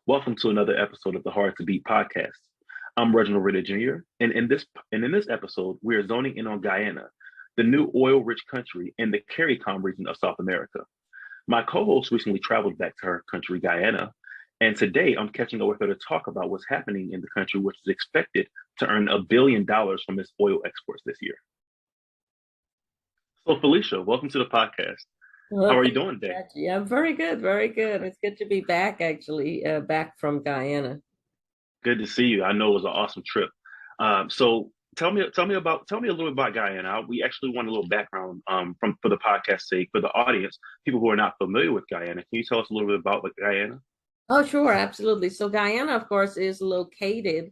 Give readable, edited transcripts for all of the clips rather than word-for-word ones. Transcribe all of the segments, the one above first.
Welcome to another episode of the Hard to Beat podcast. I'm Reginald Riddit Jr. And in this episode, we are zoning in on Guyana, the new oil-rich country in the CARICOM region of South America. My co-host recently traveled back to her country, Guyana, and today I'm catching up with her to talk about what's happening in the country, which is expected to earn $1 billion from its oil exports this year. So, Felicia, welcome to the podcast. Well, How are you thank doing you, today? Jackie. I'm very good, very good. It's good to be back, actually, back from Guyana. Good to see you. I know it was an awesome trip. So tell me a little bit about Guyana. We actually want a little background from for the podcast sake for the audience, people who are not familiar with Guyana. Can you tell us a little bit about Guyana? Oh, sure, absolutely. So Guyana, of course, is located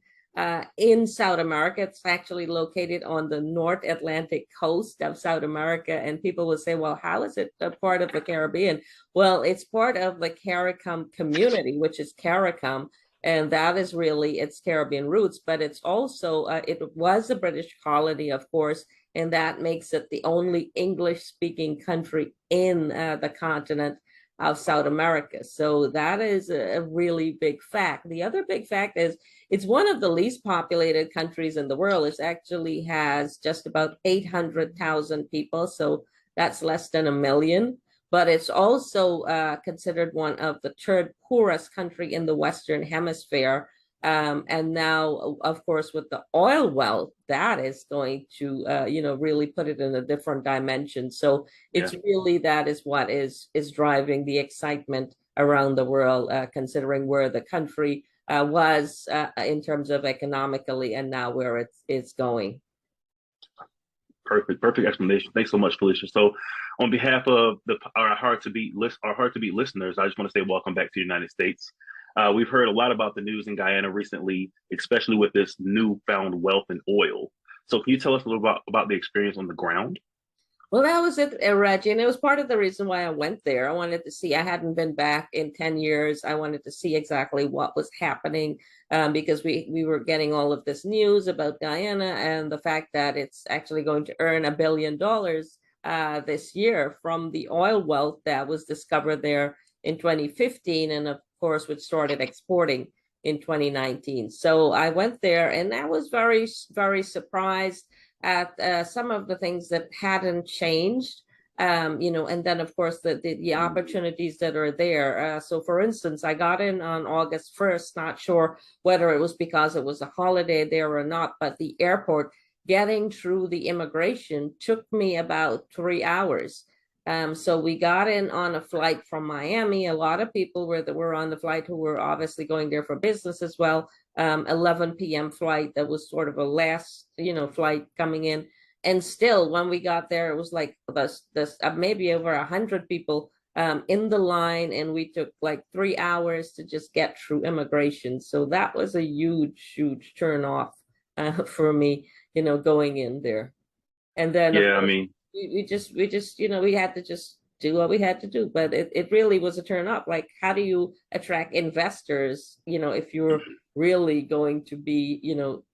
in South America. It's actually located on the North Atlantic coast of South America. And people will say, well, how is it a part of the Caribbean? Well, it's part of the CARICOM community, which is CARICOM. And that is really its Caribbean roots, but it's also, it was a British colony, of course, and that makes it the only English speaking country in the continent of South America. So that is a really big fact. The other big fact is it's one of the least populated countries in the world. It actually has just about 800,000 people. So that's less than a million. But it's also considered one of the third poorest country in the Western Hemisphere. And now, of course, with the oil wealth, that is going to, really put it in a different dimension. So Yeah. it's really that is what is driving the excitement around the world, considering where the country was in terms of economically and now where it's going. Perfect explanation. Thanks so much, Felicia. So, on behalf of our hard to beat listeners, I just want to say welcome back to the United States. We've heard a lot about the news in Guyana recently, especially with this newfound wealth in oil. So, can you tell us a little about the experience on the ground? Well, that was it, Reggie, and it was part of the reason why I went there. I wanted to see, I hadn't been back in 10 years. I wanted to see exactly what was happening because we were getting all of this news about Guyana and the fact that it's actually going to earn $1 billion this year from the oil wealth that was discovered there in 2015, and of course, which started exporting in 2019. So I went there and I was very, very surprised at some of the things that hadn't changed. And then of course the opportunities that are there. So for instance, I got in on August 1st, not sure whether it was because it was a holiday there or not, but the airport getting through the immigration took me about 3 hours. So we got in on a flight from Miami. A lot of people were on the flight who were obviously going there for business as well. 11 p.m. flight that was sort of a last, flight coming in. And still, when we got there, it was like this maybe over 100 people in the line, and we took like 3 hours to just get through immigration. So that was a huge, huge turn off for me, going in there. And then of Yeah, I course mean, we just we had to just do what we had to do. But it really was a turn up. Like, how do you attract investors, if you're really going to be,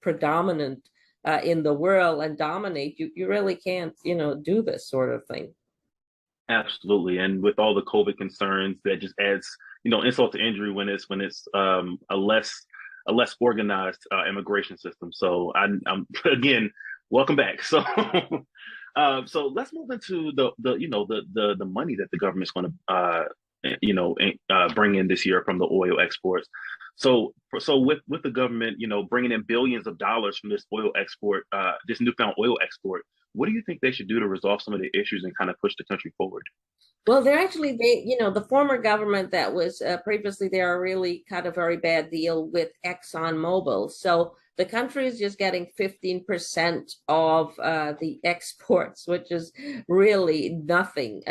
predominant in the world and dominate, you really can't, do this sort of thing. absolutely. And with all the COVID concerns, that just adds, insult to injury when it's a less organized immigration system. So I'm again, welcome back. So so let's move into the money that the government's going to bring in this year from the oil exports. So with the government, bringing in billions of dollars from this oil export, this newfound oil export, what do you think they should do to resolve some of the issues and kind of push the country forward? Well, the former government that was previously there really cut a very bad deal with Exxon Mobil. So the country is just getting 15% of the exports, which is really nothing,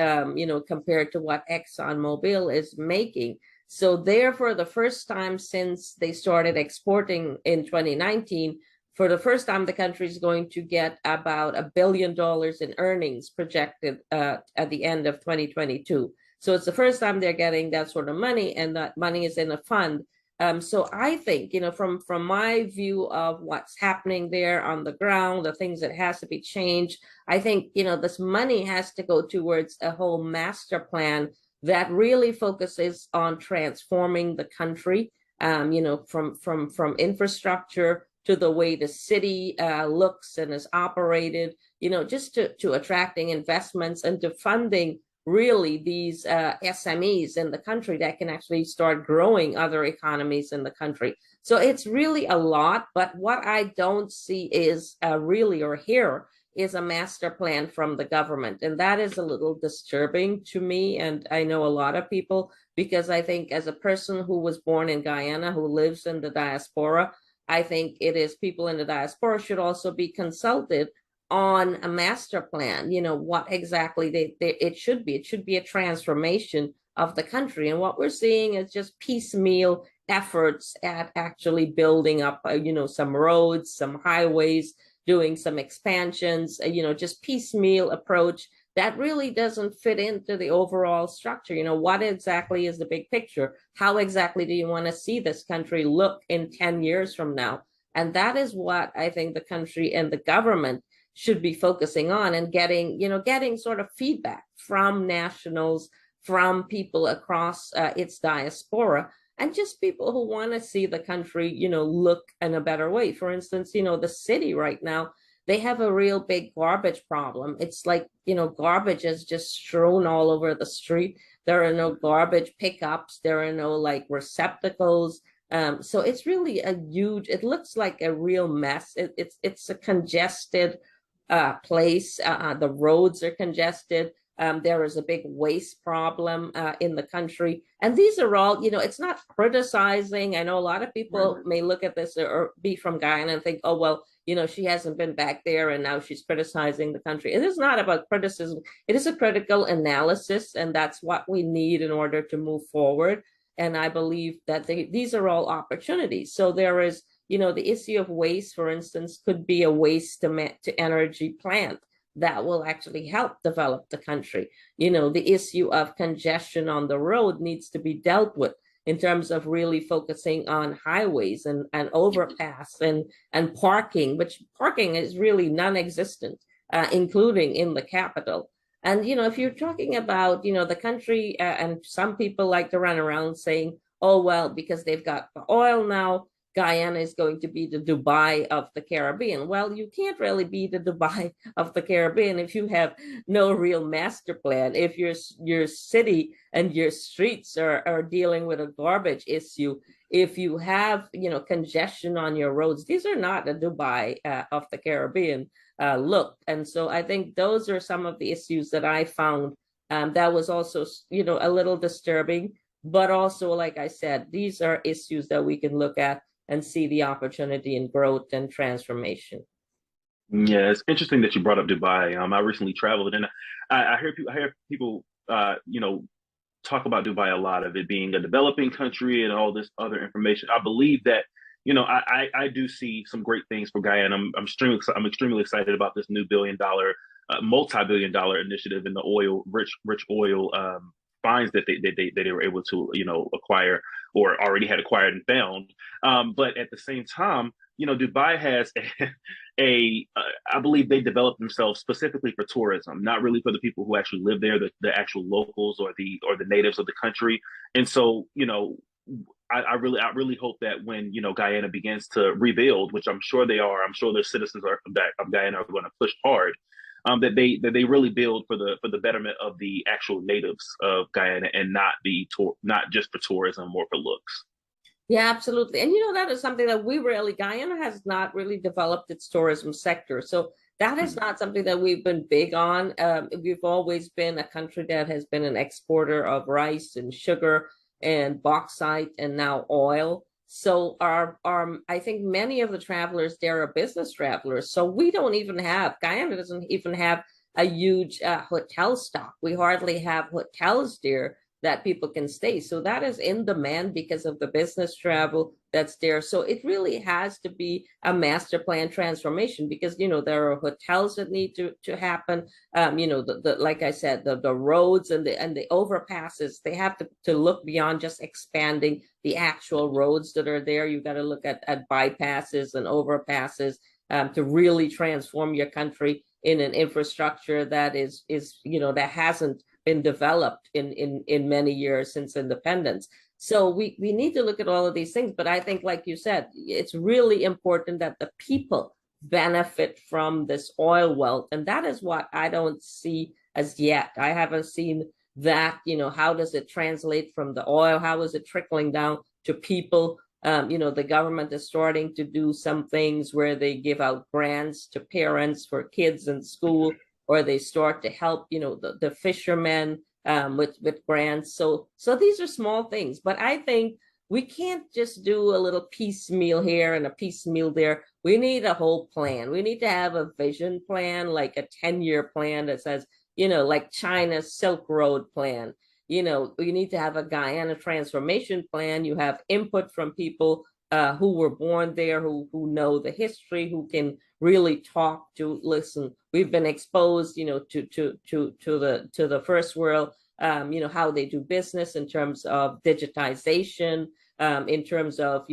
compared to what Exxon Mobil is making. So therefore, the first time since they started exporting in 2019, for the first time, the country is going to get about $1 billion in earnings projected at the end of 2022. So it's the first time they're getting that sort of money, and that money is in a fund. So I think, from my view of what's happening there on the ground, the things that has to be changed, I think, this money has to go towards a whole master plan that really focuses on transforming the country from infrastructure to the way the city looks and is operated, just to attracting investments and to funding really these SMEs in the country that can actually start growing other economies in the country. So it's really a lot, but what I don't see is really or hear is a master plan from the government. And that is a little disturbing to me. And I know a lot of people, because I think as a person who was born in Guyana, who lives in the diaspora, I think it is people in the diaspora should also be consulted on a master plan, what exactly it should be. It should be a transformation of the country. And what we're seeing is just piecemeal efforts at actually building up, some roads, some highways, doing some expansions, just piecemeal approach that really doesn't fit into the overall structure. What exactly is the big picture? How exactly do you want to see this country look in 10 years from now? And that is what I think the country and the government should be focusing on, and getting sort of feedback from nationals, from people across its diaspora, and just people who want to see the country, look in a better way. For instance, the city right now, they have a real big garbage problem. It's like, garbage is just strewn all over the street. There are no garbage pickups. There are no like receptacles. So it's really it looks like a real mess. It's a congested place. The roads are congested. There is a big waste problem in the country. And these are all, it's not criticizing. I know a lot of people may look at this or be from Guyana and think, oh, well, she hasn't been back there and now she's criticizing the country. It is not about criticism. It is a critical analysis, and that's what we need in order to move forward. And I believe that these are all opportunities. So there is, the issue of waste, for instance, could be a waste to energy plant that will actually help develop the country. The issue of congestion on the road needs to be dealt with in terms of really focusing on highways and overpass and parking, which parking is really non-existent, including in the capital. And, if you're talking about, the country, and some people like to run around saying, oh, well, because they've got the oil now, Guyana is going to be the Dubai of the Caribbean. Well, you can't really be the Dubai of the Caribbean if you have no real master plan. If your city and your streets are dealing with a garbage issue, if you have, congestion on your roads, these are not the Dubai of the Caribbean look. And so I think those are some of the issues that I found that was also, a little disturbing. But also, like I said, these are issues that we can look at and see the opportunity in growth and transformation. Yeah, it's interesting that you brought up Dubai. I recently traveled, and I hear people, talk about Dubai a lot, of it being a developing country and all this other information. I believe that, I do see some great things for Guyana. I'm extremely excited about this new multi-billion-dollar initiative in the rich oil finds that they were able to acquire, or already had acquired and found. But at the same time, Dubai has I believe they developed themselves specifically for tourism, not really for the people who actually live there, the actual locals or the natives of the country. And so, I really hope that when Guyana begins to rebuild, which I'm sure they are, I'm sure their citizens of Guyana are going to push hard. That they really build for the betterment of the actual natives of Guyana, and not just for tourism or for looks. Yeah, absolutely. And that is something that Guyana has not really developed its tourism sector. So that is not something that we've been big on. We've always been a country that has been an exporter of rice and sugar and bauxite and now oil. So I think many of the travelers there are business travelers. So Guyana doesn't even have a huge hotel stock. We hardly have hotels there that people can stay. So that is in demand because of the business travel that's there. So it really has to be a master plan transformation, because, there are hotels that need to happen. Like I said, the roads and the overpasses, they have to look beyond just expanding the actual roads that are there. You've got to look at bypasses and overpasses to really transform your country in an infrastructure that is that hasn't been developed in many years since independence. So we need to look at all of these things. But I think, like you said, it's really important that the people benefit from this oil wealth. And that is what I don't see as yet. I haven't seen that, how does it translate from the oil? How is it trickling down to people? The government is starting to do some things where they give out grants to parents for kids in school, or they start to help, the fishermen with grants. So these are small things, but I think we can't just do a little piecemeal here and a piecemeal there. We need a whole plan. We need to have a vision plan, like a 10-year plan that says, like China's Silk Road plan. You need to have a Guyana transformation plan. You have input from people who were born there, who know the history, who can really talk to listen. We've been exposed, to the first world, how they do business in terms of digitization, in terms of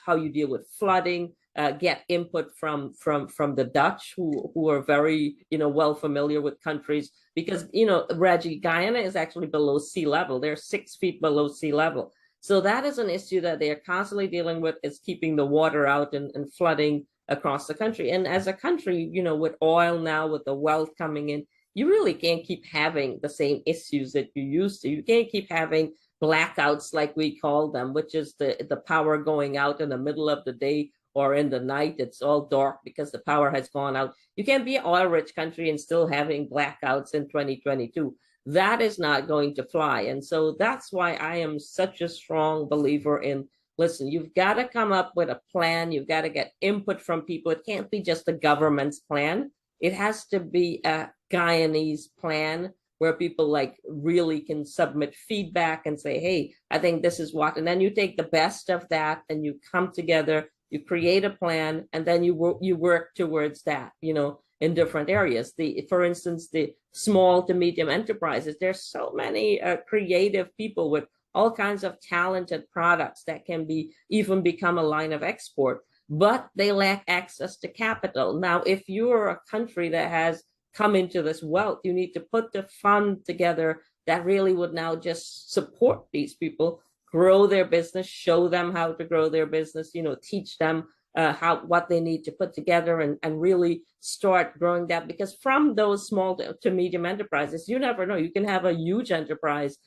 how you deal with flooding. Get input from the Dutch, who are very well familiar with countries, because Reggie, Guyana is actually below sea level. They're 6 feet below sea level. So that is an issue that they are constantly dealing with, is keeping the water out and flooding across the country. And as a country, with oil now, with the wealth coming in, you really can't keep having the same issues that you used to. You can't keep having blackouts, like we call them, which is the power going out in the middle of the day or in the night. It's all dark because the power has gone out. You can't be an oil-rich country and still having blackouts in 2022. That is not going to fly. And so that's why I am such a strong believer in, listen, you've got to come up with a plan. You've got to get input from people. It can't be just the government's plan. It has to be a Guyanese plan where people like really can submit feedback and say, hey, I think this is what, and then you take the best of that and you come together, you create a plan, and then you work towards that, in different areas. For instance, the small to medium enterprises, there's so many creative people with all kinds of talented products that can even become a line of export, but they lack access to capital. Now, if you're a country that has come into this wealth, you need to put the fund together that really would now just support these people, grow their business, show them how to grow their business, teach them what they need to put together, and really start growing that. Because from those small to medium enterprises, you never know, you can have a huge enterprise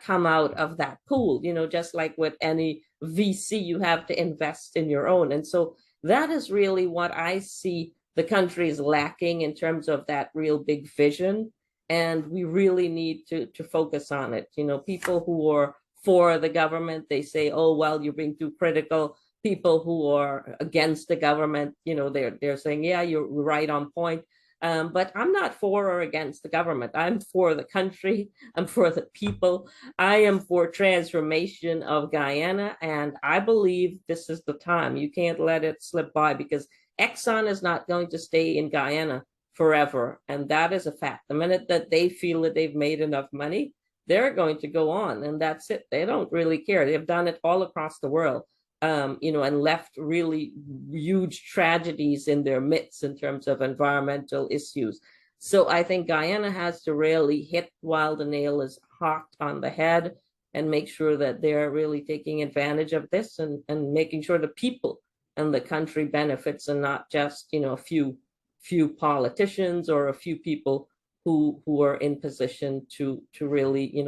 come out of that pool, just like with any VC, you have to invest in your own. And so that is really what I see the country is lacking in terms of that real big vision. And we really need to focus on it. People who are for the government, they say, oh, well, you're being too critical. People who are against the government, they're saying, yeah, you're right on point. But I'm not for or against the government. I'm for the country. I'm for the people. I am for transformation of Guyana. And I believe this is the time. You can't let it slip by, because Exxon is not going to stay in Guyana forever. And that is a fact. The minute that they feel that they've made enough money, they're going to go on, and that's it. They don't really care. They've done it all across the world, and left really huge tragedies in their midst in terms of environmental issues. So I think Guyana has to really hit while the nail is hot on the head, and make sure that they're really taking advantage of this, and making sure the people and the country benefits, and not just, a few politicians or a few people who are in position to really,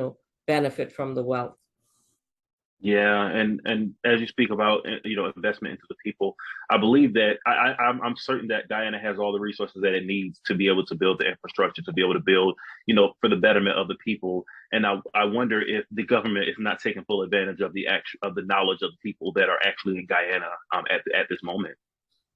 benefit from the wealth. Yeah, and as you speak about investment into the people, I believe that I'm certain that Guyana has all the resources that it needs to be able to build the infrastructure, to be able to build, for the betterment of the people. And I wonder if the government is not taking full advantage of the knowledge of the people that are actually in Guyana at this moment.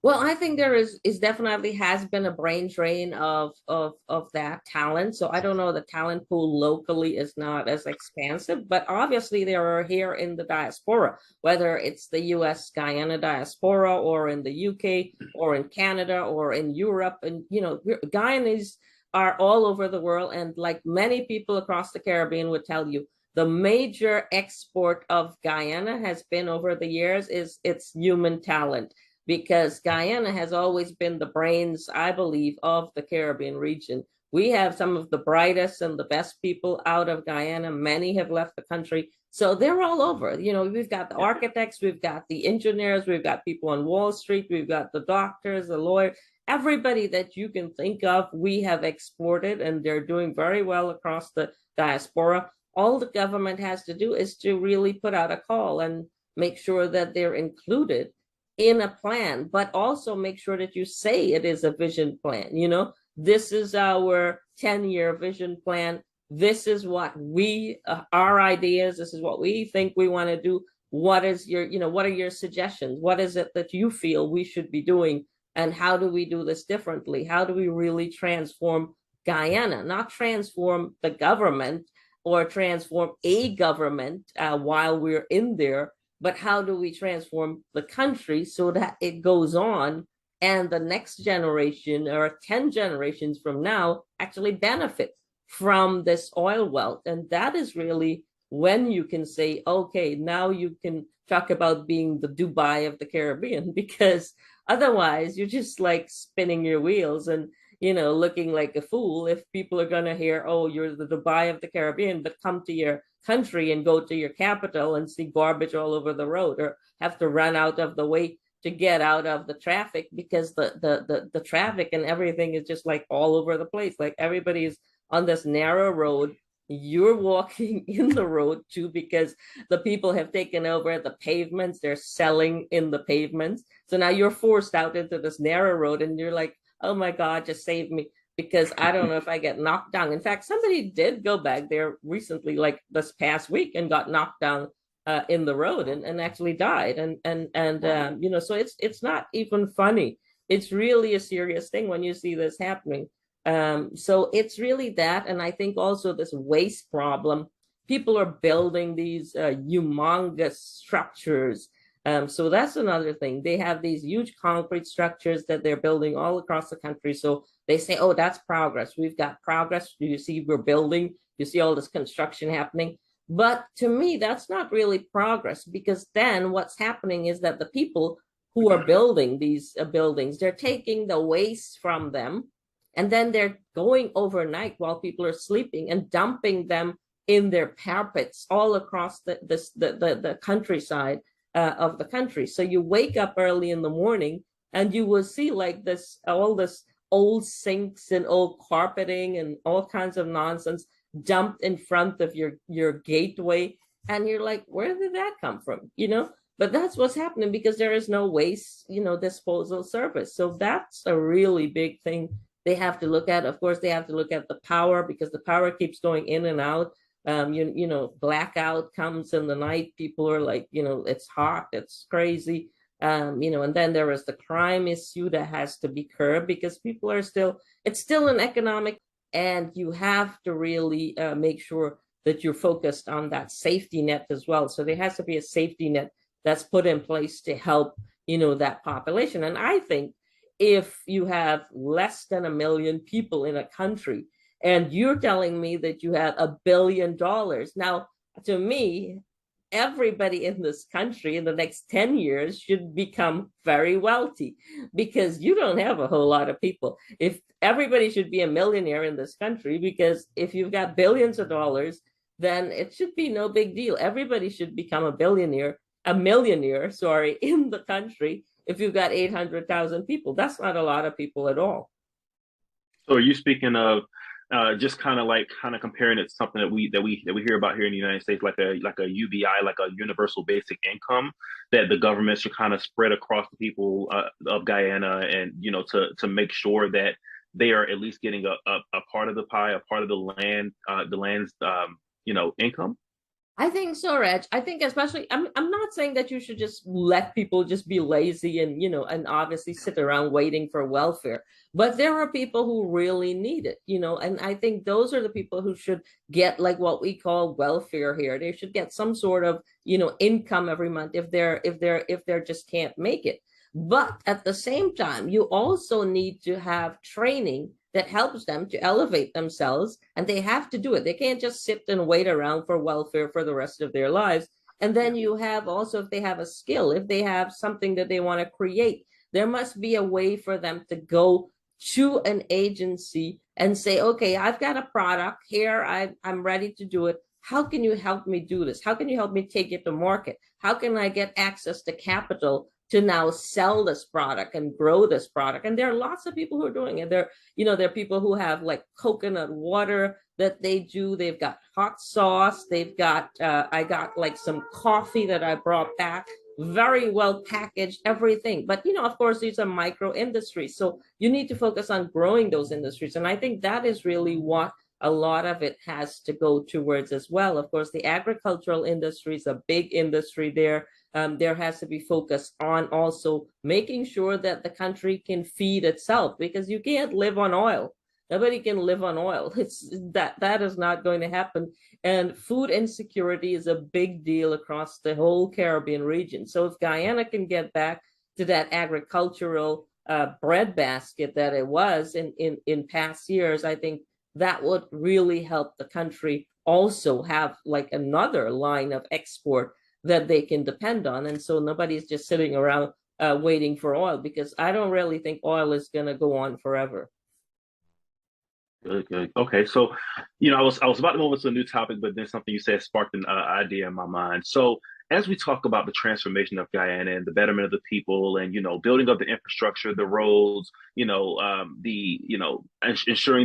Well, I think there is definitely has been a brain drain of that talent. So I don't know, the talent pool locally is not as expansive, but obviously there are here in the diaspora, whether it's the US Guyana diaspora, or in the UK, or in Canada, or in Europe. And Guyanese are all over the world. And like many people across the Caribbean would tell you, the major export of Guyana has been over the years is its human talent, because Guyana has always been the brains, I believe, of the Caribbean region. We have some of the brightest and the best people out of Guyana. Many have left the country, So they're all over. You know, we've got the architects, we've got the engineers, we've got people on Wall Street, we've got the doctors, the lawyers, everybody that you can think of, we have exported, and they're doing very well across the diaspora. All the government has to do is to really put out a call and make sure that they're included in a plan, but also make sure that you say it is a vision plan. You know, this is our 10-year vision plan. This is what we, our ideas, this is what we think we want to do. What is your, you know, what are your suggestions? What is it that you feel we should be doing? And how do we do this differently? How do we really transform Guyana, not transform the government or transform a government while we're in there, but how do we transform the country so that it goes on and the next generation or 10 generations from now actually benefit from this oil wealth? And that is really when you can say, okay, now you can talk about being the Dubai of the Caribbean, because otherwise you're just like spinning your wheels and, you know, looking like a fool if people are going to hear, oh, you're the Dubai of the Caribbean, but come to your country and go to your capital and see garbage all over the road, or have to run out of the way to get out of the traffic, because the traffic and everything is just like all over the place. Like everybody's on this narrow road. You're walking in the road too, because the people have taken over the pavements. They're selling in the pavements. So now you're forced out into this narrow road and you're like, oh my God, just save me, because I don't know if I get knocked down. In fact, somebody did go back there recently, like this past week, and got knocked down in the road and actually died. And you know, so it's not even funny. It's really a serious thing when you see this happening. So it's really that. And I think also this waste problem, people are building these humongous structures. So that's another thing. They have these huge concrete structures that they're building all across the country. So they say, oh, that's progress. We've got progress. You see, we're building. You see all this construction happening. But to me, that's not really progress, because then what's happening is that the people who are building these buildings, they're taking the waste from them, and then they're going overnight while people are sleeping and dumping them in their parapets all across the countryside of the country. So you wake up early in the morning and you will see like this, all this old sinks and old carpeting and all kinds of nonsense dumped in front of your gateway. And you're like, where did that come from? You know, but that's what's happening because there is no waste, you know, disposal service. So that's a really big thing they have to look at. Of course, they have to look at the power, because the power keeps going in and out. You know, blackout comes in the night. People are like, you know, it's hot, it's crazy. You know, and then there is the crime issue that has to be curbed, because people are still, it's still an economic, and you have to really make sure that you're focused on that safety net as well. So there has to be a safety net that's put in place to help, you know, that population. And I think if you have less than 1 million people in a country, and you're telling me that you have $1 billion. Now, to me, everybody in this country in the next 10 years should become very wealthy, because you don't have a whole lot of people. If everybody should be a millionaire in this country, because if you've got billions of dollars, then it should be no big deal. Everybody should become a millionaire, sorry, in the country. If you've got 800,000 people, that's not a lot of people at all. So are you speaking of just kind of comparing it to something that we hear about here in the United States, like a UBI, like a universal basic income, that the government should kind of spread across the people of Guyana, and you know, to make sure that they are at least getting a part of the pie, a part of the land's you know, income? I think so, Reg. I think especially, I'm not saying that you should just let people just be lazy and, you know, and obviously sit around waiting for welfare. But there are people who really need it, you know, and I think those are the people who should get like what we call welfare here. They should get some sort of, you know, income every month if they're just can't make it. But at the same time, you also need to have training that helps them to elevate themselves, and they have to do it. They can't just sit and wait around for welfare for the rest of their lives. And then you have also, if they have a skill, if they have something that they want to create, there must be a way for them to go to an agency and say, okay, I've got a product here, I'm ready to do it. how can you help me do this? How can you help me take it to market? How can I get access to capital to now sell this product and grow this product? And there are lots of people who are doing it. There are people who have like coconut water that they do. They've got hot sauce. They've got, I got like some coffee that I brought back, very well packaged, everything. But, of course, these are micro industries. So you need to focus on growing those industries. And I think that is really what a lot of it has to go towards as well. Of course, the agricultural industry is a big industry there. There has to be focus on also making sure that the country can feed itself, because you can't live on oil. Nobody can live on oil. It's that is not going to happen. And food insecurity is a big deal across the whole Caribbean region. So if Guyana can get back to that agricultural breadbasket that it was in past years, I think that would really help the country also have like another line of export that they can depend on. And so nobody's just sitting around waiting for oil, because I don't really think oil is going to go on forever. Good, good. Okay, so I was about to move on to a new topic, but then something you said sparked an idea in my mind. So as we talk about the transformation of Guyana and the betterment of the people, and building up the infrastructure, the roads, ensuring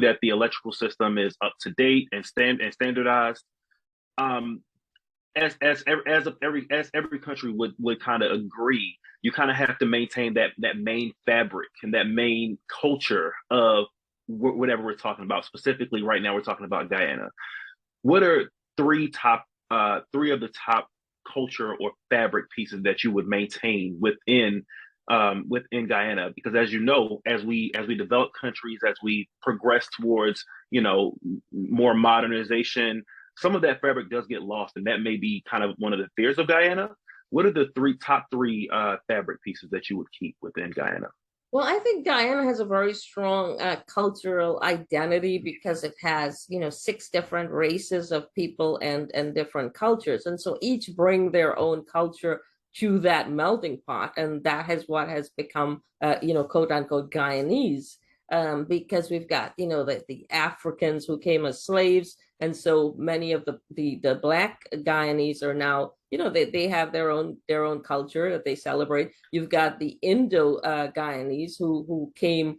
that the electrical system is up to date and standardized. Um, as every country would kind of agree, you kind of have to maintain that main fabric and that main culture of whatever we're talking about. Specifically, right now we're talking about Guyana. What are three of the top culture or fabric pieces that you would maintain within Guyana? Because as you know, as we develop countries, as we progress towards more modernization, some of that fabric does get lost, and that may be kind of one of the fears of Guyana. What are the top three fabric pieces that you would keep within Guyana? Well, I think Guyana has a very strong cultural identity, because it has, six different races of people and different cultures. And so each bring their own culture to that melting pot. And that is what has become, quote unquote, Guyanese. Because we've got, the Africans who came as slaves. And so many of the Black Guyanese are now, they have their own culture that they celebrate. You've got the Indo Guyanese who came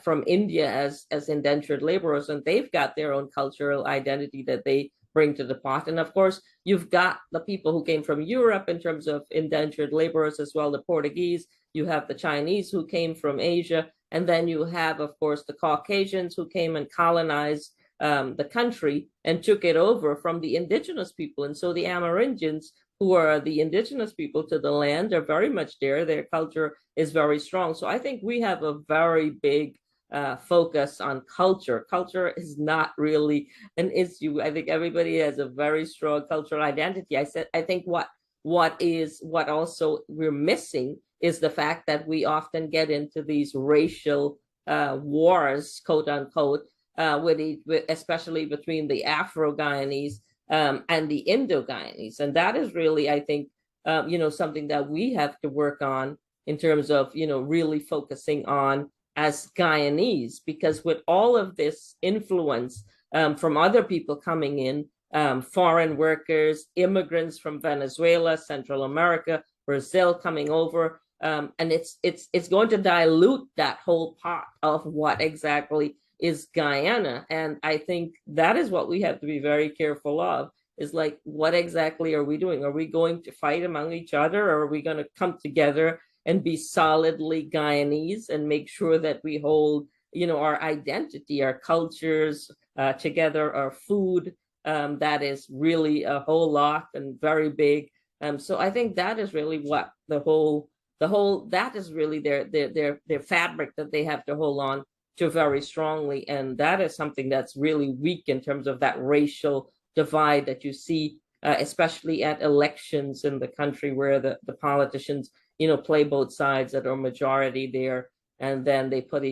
from India as indentured laborers, and they've got their own cultural identity that they bring to the pot. And of course, you've got the people who came from Europe in terms of indentured laborers as well, the Portuguese. You have the Chinese who came from Asia. And then you have, of course, the Caucasians who came and colonized the country and took it over from the indigenous people. And so the Amerindians, who are the indigenous people to the land, are very much there. Their culture is very strong. So I think we have a very big focus on culture. Culture is not really an issue. I think everybody has a very strong cultural identity. I think what also we're missing is the fact that we often get into these racial wars, quote unquote, especially between the Afro-Guyanese and the Indo-Guyanese. And that is really, I think, something that we have to work on in terms of, really focusing on as Guyanese, because with all of this influence from other people coming in, foreign workers, immigrants from Venezuela, Central America, Brazil coming over, and it's going to dilute that whole pot of what exactly is Guyana. And I think that is what we have to be very careful of, is like, what exactly are we doing? Are we going to fight among each other, or are we going to come together and be solidly Guyanese and make sure that we hold, our identity, our cultures together, our food, that is really a whole lot and very big. So I think that is really what that is really their fabric that they have to hold on to very strongly. And that is something that's really weak in terms of that racial divide that you see, especially at elections in the country, where the politicians, play both sides that are majority there. And then they peg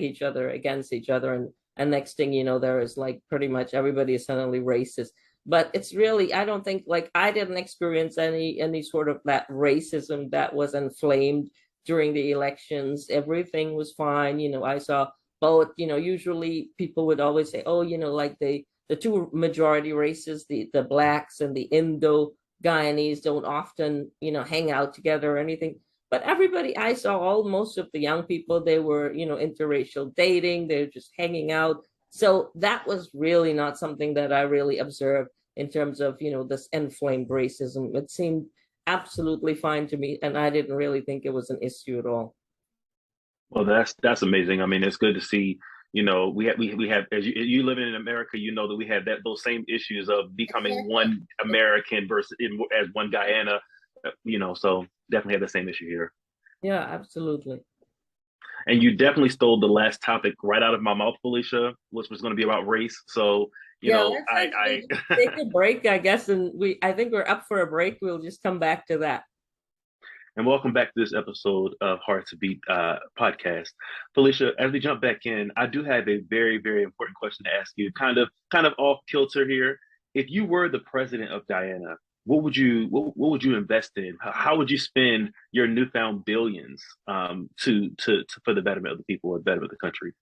each other against each other. And next thing you know, there is like pretty much everybody is suddenly racist. But it's really, I don't think, like, I didn't experience any sort of that racism that was inflamed during the elections. Everything was fine. I saw both, usually people would always say, oh, like the two majority races, the blacks and the Indo Guyanese don't often, hang out together or anything. But everybody I saw, most of the young people, they were, interracial dating, they're just hanging out. So that was really not something that I really observed in terms of, this inflamed racism. It seemed absolutely fine to me, and I didn't really think it was an issue at all. Well, that's amazing. I mean, it's good to see. We have as you living in America, you know that we have those same issues of becoming one American versus as one Guyana. So definitely have the same issue here. Yeah, absolutely. And you definitely stole the last topic right out of my mouth, Felicia, which was going to be about race. So, Yeah, let's I actually take a break, I guess, and I think we're up for a break. We'll just come back to that. and welcome back to this episode of Hard to Beat podcast. Felicia, as we jump back in, I do have a very, very important question to ask you, kind of off kilter here. If you were the president of Guyana, what would you invest in? How would you spend your newfound billions to for the betterment of the people or the betterment of the country?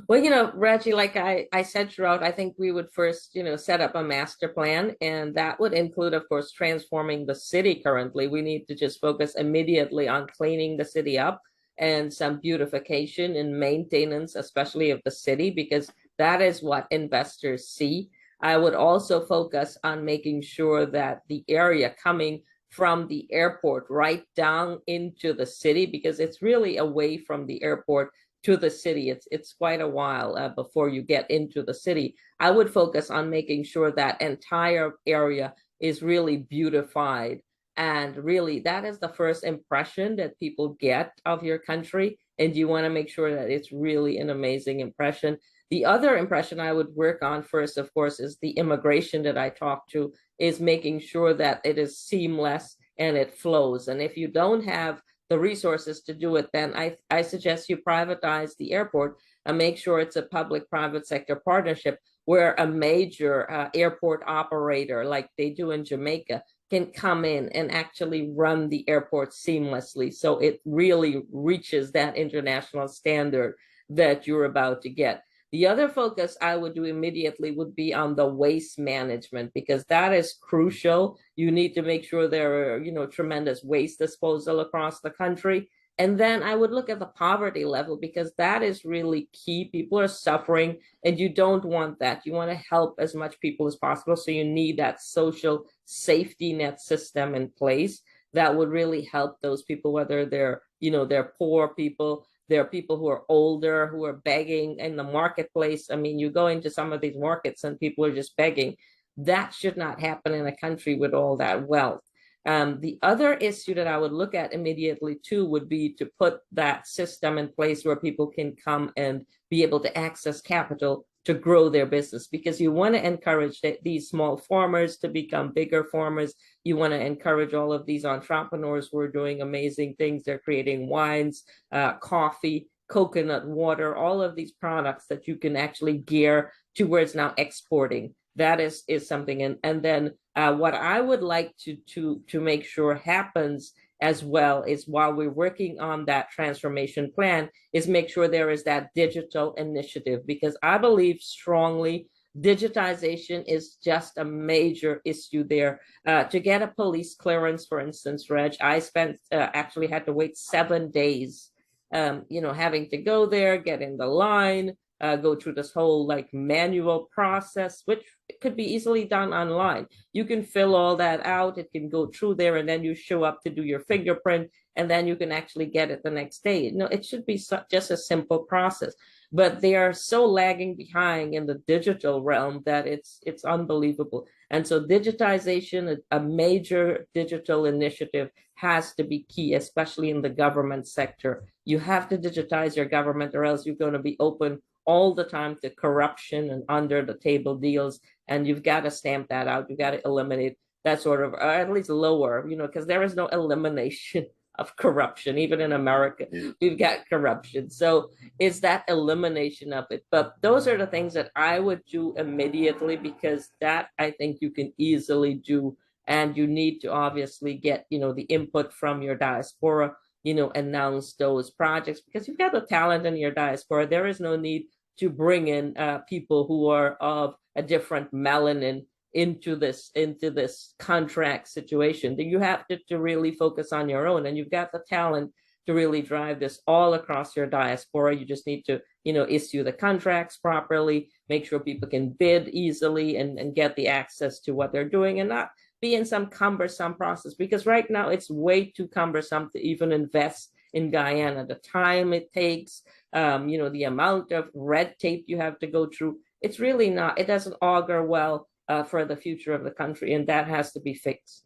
Well, Reggie, like I said throughout, I think we would first, set up a master plan, and that would include, of course, transforming the city currently. We need to just focus immediately on cleaning the city up and some beautification and maintenance, especially of the city, because that is what investors see. I would also focus on making sure that the area coming from the airport right down into the city, because it's really away from the airport to the city. It's quite a while before you get into the city. I would focus on making sure that entire area is really beautified. And really, that is the first impression that people get of your country. And you want to make sure that it's really an amazing impression. The other impression I would work on first, of course, is the immigration that I talked to, is making sure that it is seamless and it flows. And if you don't have the resources to do it, then I suggest you privatize the airport and make sure it's a public-private sector partnership where a major airport operator, like they do in Jamaica, can come in and actually run the airport seamlessly. So it really reaches that international standard that you're about to get. The other focus I would do immediately would be on the waste management, because that is crucial. You need to make sure there are, tremendous waste disposal across the country. And then I would look at the poverty level, because that is really key. People are suffering and you don't want that. You want to help as much people as possible. So you need that social safety net system in place that would really help those people, whether they're poor people, there are people who are older who are begging in the marketplace. I mean, you go into some of these markets and people are just begging. That should not happen in a country with all that wealth. The other issue that I would look at immediately too would be to put that system in place where people can come and be able to access capital to grow their business, because you want to encourage these small farmers to become bigger farmers. You want to encourage all of these entrepreneurs who are doing amazing things. They're creating wines, coffee, coconut water, all of these products that you can actually gear towards now exporting. That is something. And then what I would like to make sure happens as well is, while we're working on that transformation plan, is make sure there is that digital initiative, because I believe strongly digitization is just a major issue there. To get a police clearance, for instance, Reg, I actually had to wait 7 days, having to go there, get in the line, go through this whole like manual process, which could be easily done online. You can fill all that out, it can go through there, and then you show up to do your fingerprint, and then you can actually get it the next day. It should be just a simple process, but they are so lagging behind in the digital realm that it's unbelievable. And so digitization, a major digital initiative, has to be key, especially in the government sector. You have to digitize your government, or else you're going to be open all the time to corruption and under the table deals. And you've got to stamp that out. You've got to eliminate that sort of, or at least lower, because there is no elimination of corruption. Even in America, we've got corruption. So it's that elimination of it. But those are the things that I would do immediately, because that I think you can easily do. And you need to obviously get, the input from your diaspora, announce those projects, because you've got the talent in your diaspora. There is no need to bring in people who are of a different melanin into this contract situation. You have to really focus on your own, and you've got the talent to really drive this all across your diaspora. You just need to, issue the contracts properly, make sure people can bid easily and get the access to what they're doing, and not be in some cumbersome process, because right now it's way too cumbersome to even invest in Guyana. The time it takes, the amount of red tape you have to go through, it's really not, it doesn't augur well for the future of the country, and that has to be fixed.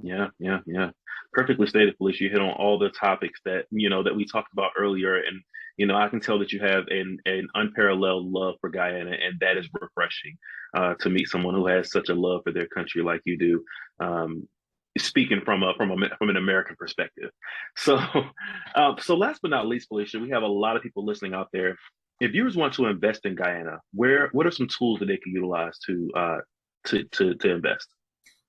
Yeah. Perfectly stated, Felicia. You hit on all the topics that that we talked about earlier, and I can tell that you have an unparalleled love for Guyana, and that is refreshing to meet someone who has such a love for their country like you do. Speaking from an American perspective. So, so last but not least, Felicia, we have a lot of people listening out there. If viewers want to invest in Guyana, what are some tools that they can utilize to invest?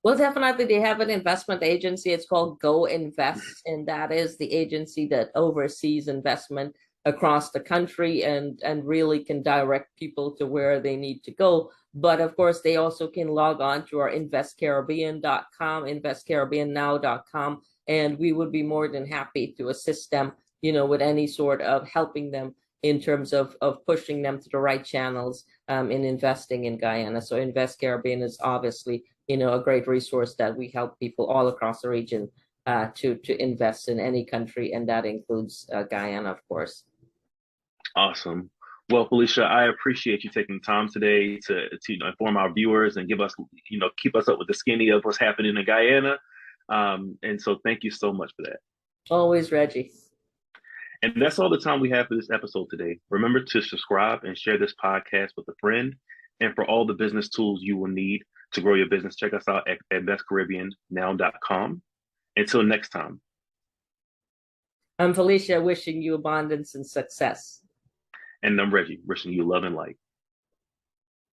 Well, definitely, they have an investment agency. It's called Go Invest, and that is the agency that oversees investment across the country and really can direct people to where they need to go. But of course, they also can log on to our investcaribbean.com, investcaribbeannow.com, and we would be more than happy to assist them, with any sort of helping them in terms of pushing them to the right channels in investing in Guyana. So Invest Caribbean is obviously, a great resource that we help people all across the region to invest in any country, and that includes Guyana, of course. Awesome. Well, Felicia, I appreciate you taking time today to inform our viewers and give us, keep us up with the skinny of what's happening in Guyana. And so thank you so much for that. Always, Reggie. And that's all the time we have for this episode today. Remember to subscribe and share this podcast with a friend. And for all the business tools you will need to grow your business, check us out at investcaribbeannow.com. Until next time. I'm Felicia, wishing you abundance and success. And I'm Reggie, wishing you love and light.